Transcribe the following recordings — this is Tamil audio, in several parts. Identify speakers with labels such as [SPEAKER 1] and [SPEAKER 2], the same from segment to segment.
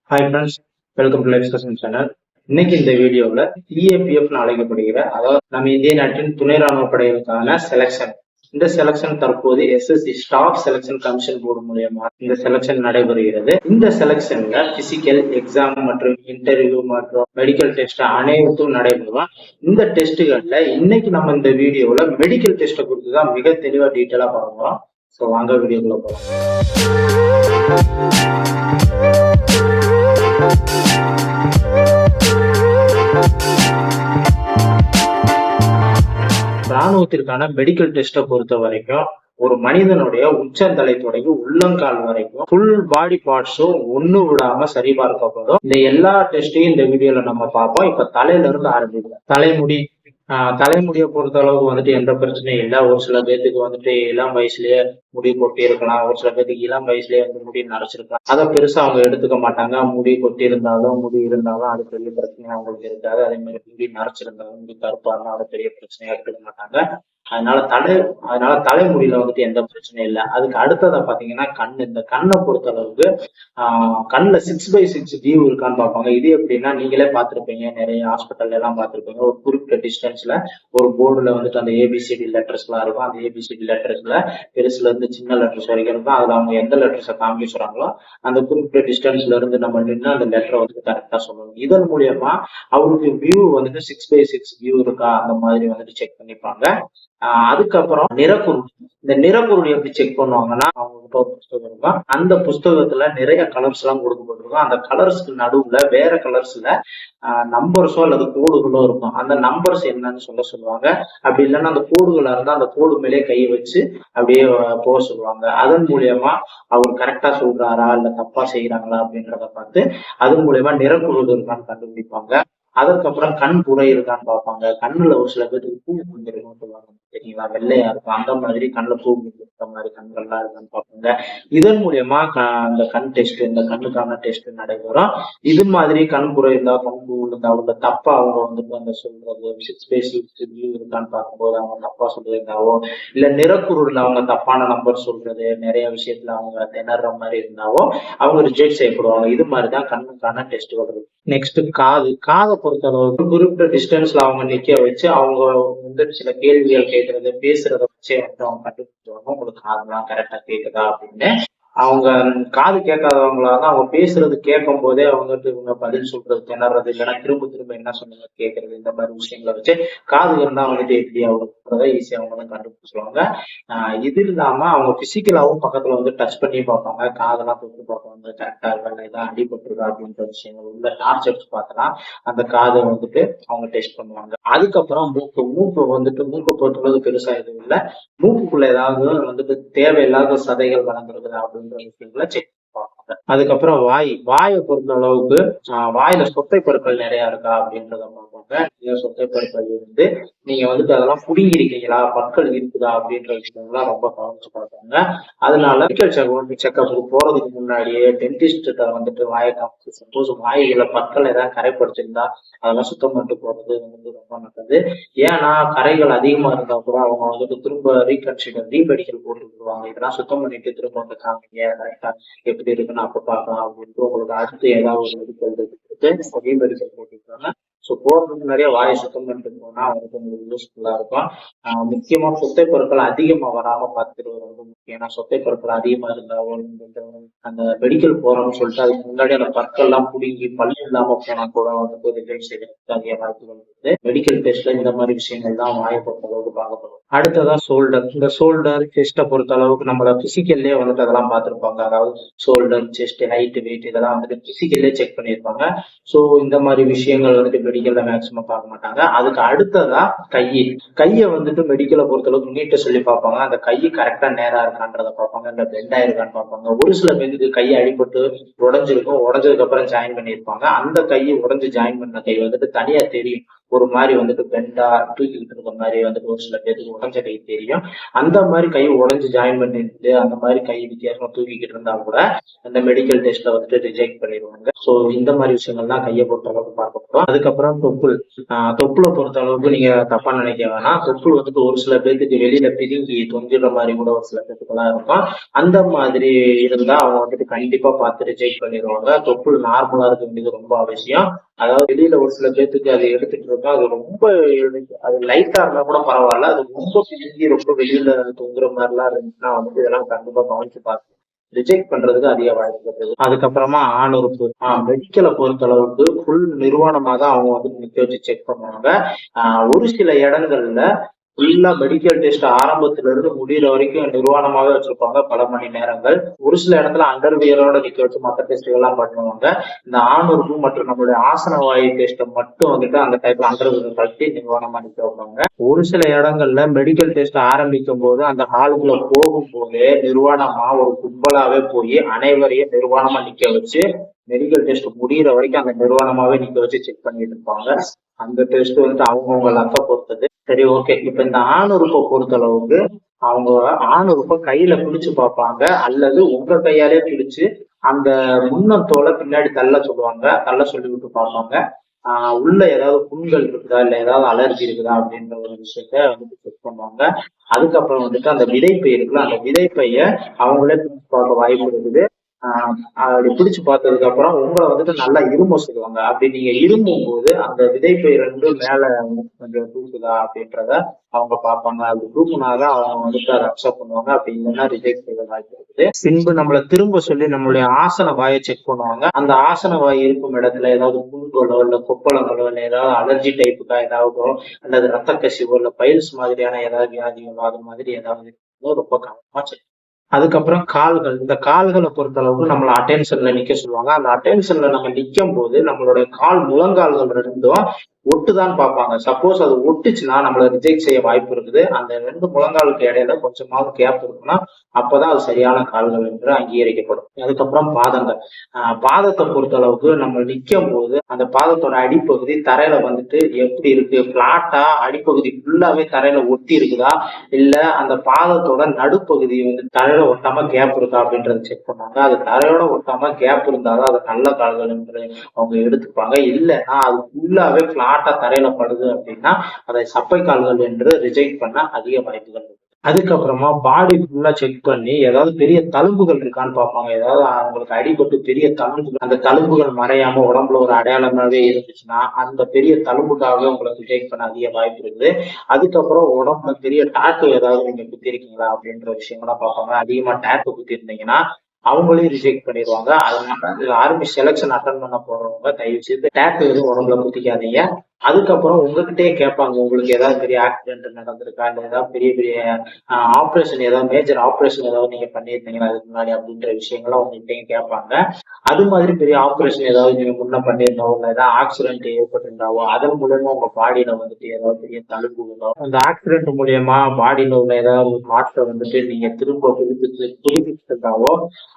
[SPEAKER 1] Hi friends, welcome to life discussion channel. இன்னைக்கு இந்த வீடியோவில் சிஏபிஎஃப் அழைக்கப்படுகிற, அதாவது நம்ம இந்திய நாட்டின் துணை ராணுவ படைகளுக்கான செலக்ஷன். இந்த செலக்ஷன் தற்போது SSC staff selection commission board மூலியமா இந்த செலக்ஷன் நடைபெறுகிறது. இந்த செலக்ஷன்ல பிசிக்கல் எக்ஸாம் மற்றும் இன்டர்வியூ மற்றும் மெடிக்கல் டெஸ்ட் அனைத்தும் நடைபெறும். இந்த டெஸ்ட்டுகள்ல இன்னைக்கு நம்ம இந்த வீடியோவில் மெடிக்கல் டெஸ்ட்டை குறித்து தான் மிக தெளிவா டீட்டெயிலா பார்க்கலாம். ஸோ வாங்க வீடியோக்குள்ள போகலாம். ராணுவத்திற்கான மெடிக்கல் டெஸ்ட்டை பொறுத்த வரைக்கும் ஒரு மனிதனுடைய உச்சந்தலை தொடங்கி உள்ளங்கால் வரைக்கும் ஃபுல் பாடி பார்ட்ஸும் ஒண்ணு விடாம சரிபார்க்கப்படும். இந்த எல்லா டெஸ்டையும் இந்த வீடியோல நம்ம பார்ப்போம். இப்ப தலையில இருந்து ஆரம்பிக்கலாம். தலைமுடியை பொறுத்த அளவுக்கு வந்துட்டு எந்த பிரச்சனையும் இல்லை. ஒரு சில பேர்த்துக்கு வந்துட்டு இளம் வயசுலயே முடி கொட்டி இருக்கலாம், ஒரு சில பேர்த்துக்கு இளம் வயசுலயே வந்து முடி நரைச்சிருக்கலாம். அதை பெருசா அவங்க எடுத்துக்க மாட்டாங்க. முடி கொட்டி இருந்தாலும் முடி இருந்தாலும் அது பெரிய பிரச்சனையா அவங்களுக்கு இருக்காது. அதே மாதிரி முடி நரைச்சிருந்தாலும் முடி கருப்பா இருந்தாலும் அது பெரிய பிரச்சனையா எடுத்துக்க மாட்டாங்க. அதனால தலைமுடியில வந்துட்டு எந்த பிரச்சனையும் இல்லை. அதுக்கு அடுத்ததை பாத்தீங்கன்னா கண்ணு. இந்த கண்ணை பொறுத்த அளவுக்கு கண்ணுல 6x6 வியூ இருக்கான்னு பார்ப்பாங்க. இது எப்படின்னா நீங்களே பார்த்திருப்பீங்க, நிறைய ஹாஸ்பிட்டல்ல எல்லாம் பார்த்திருப்பீங்க. ஒரு குறிப்பிட்ட டிஸ்டன்ஸ்ல ஒரு போர்டுல வந்துட்டு அந்த ஏபிசிடி லெட்டர்ஸ் எல்லாம் இருக்கும். அந்த ஏபிசிடி லெட்டர்ஸ்ல பெருசுல இருந்து சின்ன லெட்டர்ஸ் வரைக்கும் இருக்கும். அதுல அவங்க எந்த லெட்டர்ஸை காமிக்கிறாங்களோ அந்த குறிப்பிட்ட டிஸ்டன்ஸ்ல இருந்து நம்ம நின்று அந்த லெட்டரை வந்துட்டு கரெக்டா சொல்லணும். இதன் மூலியமா அவருக்கு வியூ வந்துட்டு 6x6 வியூ இருக்கா அந்த மாதிரி வந்துட்டு செக் பண்ணிப்பாங்க. அதுக்கப்புறம் நிறக்குருள். இந்த நிறக்குருள் எப்படி செக் பண்ணுவாங்கன்னா, அவங்க புஸ்தகம் இருக்கும். அந்த புஸ்தகத்துல நிறைய கலர்ஸ் எல்லாம் கொடுக்கப்பட்டிருக்கும். அந்த கலர்ஸ்க்கு நடுவுல வேற கலர்ஸ்ல நம்பர்ஸோ அல்லது கோடுகளோ இருக்கும். அந்த நம்பர்ஸ் என்னன்னு சொல்லுவாங்க. அப்படி இல்லைன்னா அந்த கோடுகளா இருந்தா அந்த கோடு மேலே கை வச்சு அப்படியே போக சொல்லுவாங்க. அதன் மூலியமா அவர் கரெக்டா சொல்றாரா இல்ல தப்பா செய்யறாங்களா அப்படின்றத பார்த்து அதன் மூலியமா நிறக்குருள் இருக்கான்னு கண்டுபிடிப்பாங்க. அதுக்கப்புறம் கண் புரை இருக்கான்னு பார்ப்பாங்க. கண்ணுல ஒரு சில பேருக்கு பூ புந்திருக்கும் சொல்லுவாங்க, சரிங்களா, வெள்ளையா இருக்கும். அந்த மாதிரி கண்ணுல பூ புந்திருக்க மாதிரி கண்கள்லாம் இருக்கான்னு பார்ப்பாங்க. இதன் மூலியமா அந்த கண் டெஸ்ட், இந்த கண்ணுக்கான டெஸ்ட் நடைபெறும். இது மாதிரி கண் புரை இருந்தா கண் பூ இருந்தா அவங்க தப்பா அவங்க வந்துட்டு அந்த சொல்றது 6x6 வியூ இருக்கான்னு பார்க்கும்போது அவங்க தப்பா சொல்லியிருந்தாவோ இல்ல நிறக்குருள்ல அவங்க தப்பான நம்பர் சொல்றது, நிறைய விஷயத்துல அவங்க திணற மாதிரி இருந்தாவோ அவங்க ரிஜெக்ட் செய்யப்படுவாங்க. இது மாதிரிதான் கண்ணுக்கான டெஸ்ட் வருது. நெக்ஸ்ட் காதை பொறுத்த அளவுக்கு குறிப்பிட்ட டிஸ்டன்ஸ்ல அவங்க நிக்க வச்சு அவங்க வந்து சில கேள்விகள் கேட்கறது, பேசுறத வச்சு அவங்க கண்டுபிடிச்சுவாங்க உங்களுக்கு காதெல்லாம் கரெக்டா கேக்குதா அப்படின்னு. அவங்க காது கேட்காதவங்களாதான் அவங்க பேசுறது கேட்கும் போதே அவங்ககிட்ட இவங்க பதில் சொல்றது திணறது, இல்லைன்னா திரும்ப திரும்ப என்ன சொன்னீங்க கேட்கறது, இந்த மாதிரி விஷயங்களை வச்சு காதுகள் தான் வந்துட்டு எப்படி அவங்க ஈஸியா அவங்க தான் கண்டுபிடிச்சிருவாங்க. இது இல்லாம அவங்க பிசிக்கலாவும் பக்கத்துல வந்து டச் பண்ணி பார்ப்பாங்க. காதெல்லாம் தொட்டு பார்ப்பாங்க, கரெக்டா இருக்கா, ஏதாவது அடிபட்டுருக்கா அப்படின்ற விஷயங்கள் உள்ள டார்ச் எடுத்து பார்த்தனா அந்த காதை வந்துட்டு அவங்க டெஸ்ட் பண்ணுவாங்க. அதுக்கப்புறம் மூக்கு வந்துட்டு மூக்கை பொறுத்தளவு பெருசா எதுவும் இல்லை. மூக்குக்குள்ள ஏதாவது வந்துட்டு தேவையில்லாத சதைகள் வளர்ந்துருக்குதா அப்படின்ற விஷயங்களை செக் பார்ப்பாங்க. அதுக்கப்புறம் வாயை பொறுத்த அளவுக்கு வாயில சொத்தை பொருட்கள் நிறைய இருக்கா அப்படின்றத பார்ப்பாங்க. சொத்தை பொருட்கள் இருந்து நீங்க வந்துட்டு அதெல்லாம் புடுங்கி இருக்கீங்களா, பற்கள் இருக்குதா அப்படின்ற விஷயங்கள்லாம் ரொம்ப கவனிச்சு பார்ப்பாங்க. அதனால மெடிக்கல் செக்அப் போறதுக்கு முன்னாடியே டென்டிஸ்ட் வந்துட்டு வாயை காமிச்சு சப்போஸ் வாயில பற்கள் ஏதாவது கரைப்படுத்திருந்தா அதெல்லாம் சுத்தம் பண்ணிட்டு போறது வந்து ரொம்ப நல்லது. ஏன்னா கரைகள் அதிகமா இருந்தா கூட அவங்க வந்துட்டு திரும்ப ரீமெடிக்கல் போட்டு விடுவாங்க. இதெல்லாம் சுத்தம் பண்ணிட்டு திரும்ப வந்து காமிங்க கரெக்டா எப்படி இருக்குன்னு அப்ப பார்க்கலாம் அப்படின்ட்டு உங்களுக்கு அடுத்து ஏதாவது ஒரு மெடிக்கல் எடுத்து ரீமெடிக்கல் போட்டுருக்காங்க. ஸோ போறதுக்கு நிறைய வாயை சுத்தம் பண்ணிட்டு போனா அவங்களுக்கு உங்களுக்கு யூஸ்ஃபுல்லா இருக்கும். முக்கியமா சொத்தை பொருட்கள் அதிகமா வராம பார்த்துக்கிறது ரொம்ப முக்கியம். ஏன்னா சொத்தை பொருட்கள் அதிகமா இருந்தா அந்த மெடிக்கல் போறோம்னு சொல்லிட்டு அதுக்கு முன்னாடி அந்த பற்கள் எல்லாம் புடுங்கி பள்ளி இல்லாம போனா கூட வந்து ரிஜெக்ட் செய்யறதுக்கு அதிக வாய்ப்புகள் இருக்குது. மெடிக்கல் டெஸ்ட்ல இந்த மாதிரி விஷயங்கள் தான் வாயை பொறுத்த அளவுக்கு பார்க்கப்படும். அடுத்ததான் ஷோல்டர். இந்த ஷோல்டர் செஸ்ட்டை பொறுத்த அளவுக்கு நம்மள பிசிக்கல்லே வந்துட்டு அதெல்லாம் பார்த்திருப்பாங்க. அதாவது ஷோல்டர், செஸ்ட், ஹைட், வெயிட் இதெல்லாம் வந்துட்டு பிசிக்கல்லே செக் பண்ணியிருப்பாங்க. ஸோ இந்த மாதிரி விஷயங்கள் வந்துட்டு மெடிக்கல்ல மேக்சிமம் பார்க்க மாட்டாங்க. அதுக்கு அடுத்ததா கையை வந்துட்டு மெடிக்கலை பொறுத்த அளவுக்கு நீட்ட சொல்லி பார்ப்பாங்க. அந்த கை கரெக்டா நேரா இருக்கான்றத பார்ப்பாங்க, இல்ல பெண்ட் ஆயிருக்கான்னு பார்ப்பாங்க. ஒரு சில பேருக்கு கை அடிபட்டு உடஞ்சிருக்கும், உடஞ்சதுக்கு அப்புறம் ஜாயின் பண்ணியிருப்பாங்க. அந்த கையை உடஞ்சு ஜாயின் பண்ண கை வந்துட்டு தனியா தெரியும். ஒரு மாதிரி வந்துட்டு பெண்டா தூக்கிக்கிட்டு இருக்க மாதிரி வந்துட்டு ஒரு சில பேருக்கு உடஞ்ச கை தெரியும். அந்த மாதிரி கை உடஞ்சு ஜாயின் பண்ணிட்டு அந்த மாதிரி கை வித்தியாசமா தூக்கிக்கிட்டு இருந்தா கூட அந்த மெடிக்கல் டெஸ்ட்ல வந்துட்டு ரிஜெக்ட் பண்ணிடுவாங்க. ஸோ இந்த மாதிரி விஷயங்கள் தான் கையை பொறுத்த அளவுக்கு பார்க்க போறோம். அதுக்கப்புறம் தொப்புள். தொப்புளை பொறுத்த அளவுக்கு நீங்க தப்பா நினைக்க வேணாம். தொப்புள் வந்துட்டு ஒரு சில பேருக்கு வெளியில பிதுங்கி தொங்கிடுற மாதிரி கூட ஒரு சில பேருக்கு தான் இருக்கும். அந்த மாதிரி இருந்தா அவங்க வந்துட்டு கண்டிப்பா பார்த்து ரிஜெக்ட் பண்ணிடுவாங்க. தொப்புள் நார்மலா இருக்க வேண்டியது ரொம்ப அவசியம். அதாவது வெளியில ஒரு சில பேர்த்துக்கு அதை எடுத்துட்டு இருக்கோம், அது ரொம்ப அது லைட்டா இருந்தா கூட பரவாயில்ல, அது ரொம்ப பிரிஞ்சு ரொம்ப வெளியில தொங்குற மாதிரி எல்லாம் இருந்துச்சுன்னா வந்துட்டு இதெல்லாம் கண்டிப்பா கவனிச்சு பார்க்கணும். ரிஜெக்ட் பண்றதுக்கு அதிக வாய்ப்பு இருக்குது. அதுக்கப்புறமா ஆணுறுப்பு. மெடிக்கலை பொறுத்த அளவுக்கு ஃபுல் நிர்வாணமா தான் அவங்க வந்து நிக்க வச்சு செக் பண்ணுவாங்க. ஒரு சில இடங்கள்ல ஃபுல்லா மெடிக்கல் டெஸ்ட் ஆரம்பத்துல இருந்து முடிகிற வரைக்கும் நிர்வாணமாவே வச்சிருப்பாங்க பல மணி நேரங்கள். ஒரு சில இடத்துல அண்டர்வியரோட நிக்க வச்சு மற்ற டெஸ்ட் எல்லாம் பண்ணுவாங்க. இந்த ஆணுறுப்பு மற்றும் நம்மளுடைய ஆசன வாயு டெஸ்ட் மட்டும் வந்துட்டு அந்த டைப்ல அண்டர்வியர் கழட்டி நிர்வாணமா நிக்க வைப்பாங்க. ஒரு சில இடங்கள்ல மெடிக்கல் டெஸ்ட் ஆரம்பிக்கும் போது அந்த ஹாலுக்குள்ள போகும்போது நிர்வாணமா ஒரு கும்பலாவே போய் அனைவரையும் நிர்வாணமா நிக்க வச்சு மெடிக்கல் டெஸ்ட் முடிகிற வரைக்கும் அந்த நிர்வாணமாவே நிக்க வச்சு செக் பண்ணிட்டு இருப்பாங்க. அந்த டெஸ்ட் வந்துட்டு அவங்கவுங்க லக்க பொறுத்தது. சரி, ஓகே. இப்ப இந்த ஆணுறுப்பை பொறுத்த அளவுக்கு அவங்க ஆணுறுப்பை கையில பிடிச்சு பார்ப்பாங்க, அல்லது உங்க கையாலே பிடிச்சு அந்த முன்னத்தோலை பின்னாடி தள்ள சொல்லுவாங்க, தள்ள சொல்லி விட்டு பார்ப்பாங்க. உள்ள ஏதாவது புண்கள் இருக்குதா இல்ல ஏதாவது அலர்ஜி இருக்குதா அப்படின்ற ஒரு விஷயத்த வந்துட்டு செக் பண்ணுவாங்க. அதுக்கப்புறம் வந்துட்டு அந்த விதைப்பை இருக்குல்ல, அந்த விதைப்பைய அவங்களே பிடிச்சு பார்க்க வாய்ப்பு இருக்குது. அப்படி பிடிச்சு பார்த்ததுக்கு அப்புறம் உங்களை வந்துட்டு நல்லா இரும்ப சொல்லுவாங்க. அப்படி நீங்க இருமும் போது அந்த விதைப்பை ரெண்டும் மேல கொஞ்சம் தூக்குதா அப்படின்றத அவங்க பார்ப்பாங்க. அப்படி தூக்குனாதான் அவங்க வந்துட்டு அதை அக்செப்ட் பண்ணுவாங்க. அப்படி இல்லைன்னா ரிஜெக்ட் செய்ய வாய்ப்பு இருக்குது. பின்பு நம்மள திரும்ப சொல்லி நம்மளுடைய ஆசன வாயை செக் பண்ணுவாங்க. அந்த ஆசன வாய் இருக்கும் இடத்துல ஏதாவது புண்களோ இல்ல கொப்பளங்களோ இல்ல ஏதாவது அலர்ஜி டைப்புக்கா ஏதாவதோ அல்லது ரத்த கசிவோ இல்ல பைல்ஸ் மாதிரியான ஏதாவது வியாதிகளோ அது மாதிரி ஏதாவது ரொம்ப கவனமா செக். அதுக்கப்புறம் கால்கள். இந்த கால்களை பொறுத்த அளவுக்கு நம்மள அட்டென்ஷன்ல நிக்க சொல்லுவாங்க. அந்த அட்டென்ஷன்ல நம்ம நிக்கும் போது நம்மளுடைய கால் முழங்கால்கள் ரெண்டும் ஒட்டுதான் பார்ப்பாங்க. சப்போஸ் அது ஒட்டுச்சுன்னா நம்மள ரிஜெக்ட் செய்ய வாய்ப்பு இருக்குது. அந்த ரெண்டு முழங்காலுக்கு இடையில கொஞ்சமாவது கேப் இருக்குன்னா அப்பதான் அது சரியான கால்கள் என்று அங்கீகரிக்கப்படும். அதுக்கப்புறம் பாதங்கள். பாதத்தை பொறுத்த அளவுக்கு நம்ம நிக்கும் போது அந்த பாதத்தோட அடிப்பகுதி தரையில வந்துட்டு எப்படி இருக்கு, பிளாட்டா அடிப்பகுதி ஃபுல்லாவே தரையில ஒட்டி இருக்குதா இல்ல அந்த பாதத்தோட நடுப்பகுதி வந்து தரையில ஒட்டாம கேப் இருக்கா அப்படின்றத செக் பண்ணாங்க. அது தரையோட ஒட்டாம கேப் இருந்தாதான் அது நல்ல கால்கள் என்று அவங்க எடுத்துப்பாங்க. இல்லைன்னா அது ஃபுல்லாவே பிளாட்டா தரையில படுது அப்படின்னா அதை சப்பை கால்கள் என்று ரிஜெக்ட் பண்ண அதிக வாய்ப்புகள். அதுக்கப்புறமா பாடி ஃபுல்லா செக் பண்ணி ஏதாவது பெரிய தழும்புகள் இருக்கான்னு பார்ப்பாங்க. ஏதாவது அவங்களுக்கு அடிபட்டு பெரிய தழும்புகள், அந்த தழும்புகள் மறையாம உடம்புல ஒரு அடையாளமாவே இருந்துச்சுன்னா அந்த பெரிய தழும்புக்காக உங்களை ரிஜெக்ட் பண்ண அதிக வாய்ப்பு இருக்குது. அதுக்கப்புறம் உடம்புல பெரிய டாட்டூ ஏதாவது நீங்க குத்திருக்கீங்களா அப்படின்ற விஷயங்கள்லாம் பார்ப்பாங்க. அதிகமா டாட்டூ குத்தி இருந்தீங்கன்னா அவங்களையும் ரிஜெக்ட் பண்ணிடுவாங்க. அதனால ஆர்மி செலக்ஷன் அட்டன் பண்ண போறவங்க தயவு செய்து டேட்டூ எதுவும் உடம்புல குத்திக்காதீங்க. அதுக்கப்புறம் உங்ககிட்டயே கேட்பாங்க, உங்களுக்கு ஏதாவது பெரிய ஆக்சிடென்ட் நடந்திருக்கா இல்ல ஏதாவது பெரிய பெரிய ஆப்ரேஷன் ஏதாவது மேஜர் ஆப்ரேஷன் ஏதாவது நீங்க பண்ணியிருந்தீங்களா அதுக்கு முன்னாடி அப்படின்ற விஷயங்கள்லாம் உங்ககிட்டயும் கேட்பாங்க. அது மாதிரி பெரிய ஆப்ரேஷன் ஏதாவது நீங்க முன்ன பண்ணியிருந்தாவோ இல்ல ஏதாவது ஆக்சிடென்ட் ஏற்பட்டிருந்தாவோ அதன் மூலமா உங்க பாடியில வந்துட்டு ஏதாவது பெரிய தழும்புகளோ அந்த ஆக்சிடென்ட் மூலியமா பாடியில உள்ள ஏதாவது மாற்றம் வந்துட்டு நீங்க திரும்ப புதுப்பிச்சிருந்தாவோ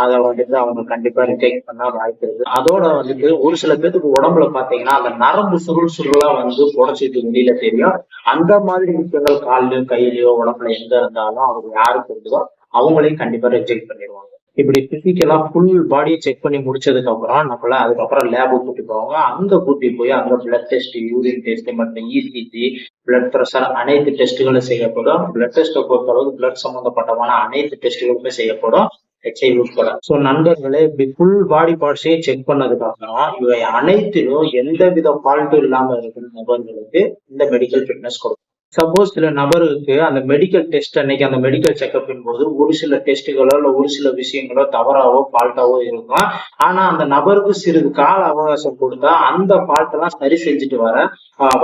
[SPEAKER 1] அதை வந்துட்டு அவங்க கண்டிப்பா ரிஜெக்ட் பண்ண வாய்ப்பு இருக்கு. அதோட வந்துட்டு ஒரு சில பேருக்கு உடம்புல பாத்தீங்கன்னா அந்த நரம்பு சுருளா வந்து புடைச்சிட்டு வெளியில தெரியும். அந்த மாதிரி விஷயங்கள் கால்லயோ கையிலயோ உடம்புல எங்க இருந்தாலும் அவங்க யாருக்கு இருந்ததோ அவங்களையும் கண்டிப்பா ரிஜெக்ட் பண்ணிடுவாங்க. இப்படி பிசிக்கலா ஃபுல் பாடியை செக் பண்ணி முடிச்சதுக்கு அப்புறம் நம்மள அதுக்கப்புறம் லேபு கூட்டி போவாங்க. அங்க கூட்டி போய் அங்க பிளட் டெஸ்ட், யூரின் டெஸ்ட் மற்றும் இசிஜி, பிளட் பிரஷர் அனைத்து டெஸ்ட்டுகளும் செய்யப்படும். பிளட் டெஸ்ட்டை பொறுத்த அளவுக்கு பிளட் சம்பந்தப்பட்டமான அனைத்து டெஸ்ட்டுகளுமே செய்யப்படும். HIV உட்பட. சோ நண்பர்களே, இப்படி ஃபுல் பாடி பார்ட்ஸையும் செக் பண்ணதுக்கு அப்புறம் இவை அனைத்திலும் எந்தவித ஃபால்ட்டும் இல்லாம இருக்கிற நபர்களுக்கு இந்த மெடிக்கல் ஃபிட்னஸ் கொடுக்கும். சப்போஸ் சில நபருக்கு அந்த மெடிக்கல் டெஸ்ட் அன்னைக்கு அந்த மெடிக்கல் செக்அப்பின் போது ஒரு சில டெஸ்ட்டுகளோ இல்ல ஒரு சில விஷயங்களோ தவறாவோ ஃபால்ட்டாவோ இருக்கும். ஆனா அந்த நபருக்கு சிறிது கால அவகாசம் கொடுத்தா அந்த ஃபால்ட் எல்லாம் சரி செஞ்சுட்டு வர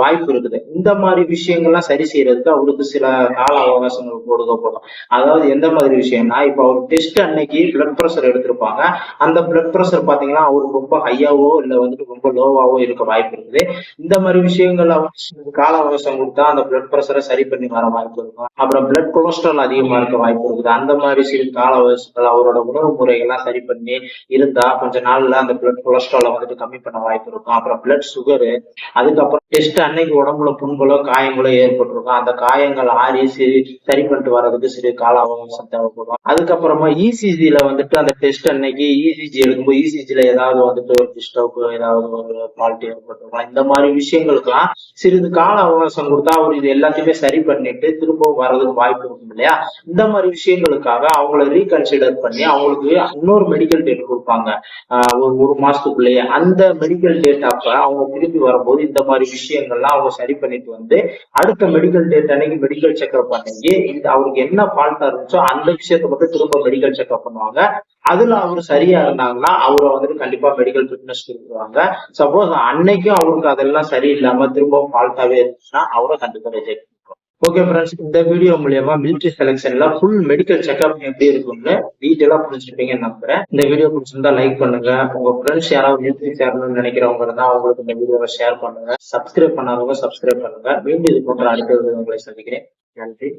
[SPEAKER 1] வாய்ப்பு இருக்குது. இந்த மாதிரி விஷயங்கள்லாம் சரி செய்யறதுக்கு அவருக்கு சில கால அவகாசங்கள் கொடுக்கப்படும். அதாவது எந்த மாதிரி விஷயம்னா, இப்ப அவர் டெஸ்ட் அன்னைக்கு பிளட் ப்ரெஷர் எடுத்திருப்பாங்க. அந்த பிளட் ப்ரெஷர் பாத்தீங்கன்னா அவருக்கு ரொம்ப ஹையாவோ இல்ல வந்துட்டு ரொம்ப லோவாவோ இருக்க வாய்ப்பு இருக்குது. இந்த மாதிரி விஷயங்கள் அவருக்கு கால அவகாசம் கொடுத்தா அந்த பிளட் ப்ரெஷரை சரி பண்ணி வர வாய்ப்பு இருக்கும். அப்புறம் பிளட் கொலஸ்ட்ரால் அதிகமா இருக்க வாய்ப்பு இருக்குது. அந்த மாதிரி சிறு கால அவகாசத்துல அவரோட உணவு முறைகள்லாம் சரி பண்ணி இருந்தா கொஞ்ச நாள்ல அந்த பிளட் கொலஸ்ட்ராலை வந்துட்டு கம்மி பண்ண வாய்ப்பு இருக்கும். அப்புறம் பிளட் சுகரு, அதுக்கப்புறம் டெஸ்ட் அன்னைக்கு உடம்புல புண்களோ காயங்களோ ஏற்பட்டிருக்கும். அந்த காயங்கள் ஆறி சரி பண்ணிட்டு வர்றதுக்கு சிறு கால அவகாசம் தேவைப்படும். அதுக்கப்புறமா இசிஜில வந்துட்டு அந்த டெஸ்ட் அன்னைக்கு இசிஜி எடுக்கும்போது இசிஜில ஏதாவது வந்துட்டு ஒரு டிஸ்டர்ப் ஏதாவது ஒரு ஃபால்ட் ஏற்பட்டிருக்கும். இந்த மாதிரி விஷயங்களுக்கெல்லாம் சிறிது கால அவகாசம் கொடுத்தா அவர் இது எல்லாத்தையுமே சரி பண்ணிட்டு திரும்பவும் வர்றதுக்கு வாய்ப்பு இருக்கும் இல்லையா? இந்த மாதிரி விஷயங்களுக்காக அவங்கள ரீகன்சிடர் பண்ணி அவங்களுக்கு இன்னொரு மெடிக்கல் டேட் கொடுப்பாங்க. ஒரு மாசத்துக்குள்ளேயே அந்த மெடிக்கல் டேட் அப்ப அவங்க திரும்பி வரும்போது இந்த மாதிரி விஷயங்கள்லாம் அவங்க சரி பண்ணிட்டு வந்து அடுத்த மெடிக்கல் டேட் அன்னைக்கு மெடிக்கல் செக்அப் அன்னைக்கு இந்த அவருக்கு என்ன ஃபால்ட்டா இருந்துச்சோ அந்த விஷயத்த மட்டும் திரும்ப மெடிக்கல் செக்அப் பண்ணுவாங்க. அதுல அவர் சரியா இருந்தாங்கன்னா அவரை வந்துட்டு கண்டிப்பா மெடிக்கல் ஃபிட்னஸ் கொடுத்துருவாங்க. சப்போஸ் அன்னைக்கும் அவருக்கு அதெல்லாம் சரியில்லாம திரும்பவும் ஃபால்ட்டாவே இருந்துச்சுன்னா அவரை கண்டிப்பா ரிஜெக்ட். ஓகே ஃப்ரெண்ட்ஸ், இந்த வீடியோ மூலியமா மிலிட்டரி செலக்ஷன்ல ஃபுல் மெடிக்கல் செக்அப் எப்படி இருக்கும்னு டீட்டெயிலா புரிஞ்சுருப்பீங்கன்னு நம்புறேன். இந்த வீடியோ பிடிச்சிருந்தா லைக் பண்ணுங்க. உங்க ஃப்ரெண்ட்ஸ் யாராவது மிலிட்டரி சேரணும்னு நினைக்கிறவங்க இருந்தா அவங்களுக்கு இந்த வீடியோவை ஷேர் பண்ணுங்க. சப்ஸ்கிரைப் பண்ணாதவங்க சப்ஸ்கிரைப் பண்ணுங்க. மீண்டும் இது போன்ற அடுத்த வீடியோ உங்களை சந்திக்கிறேன். நன்றி.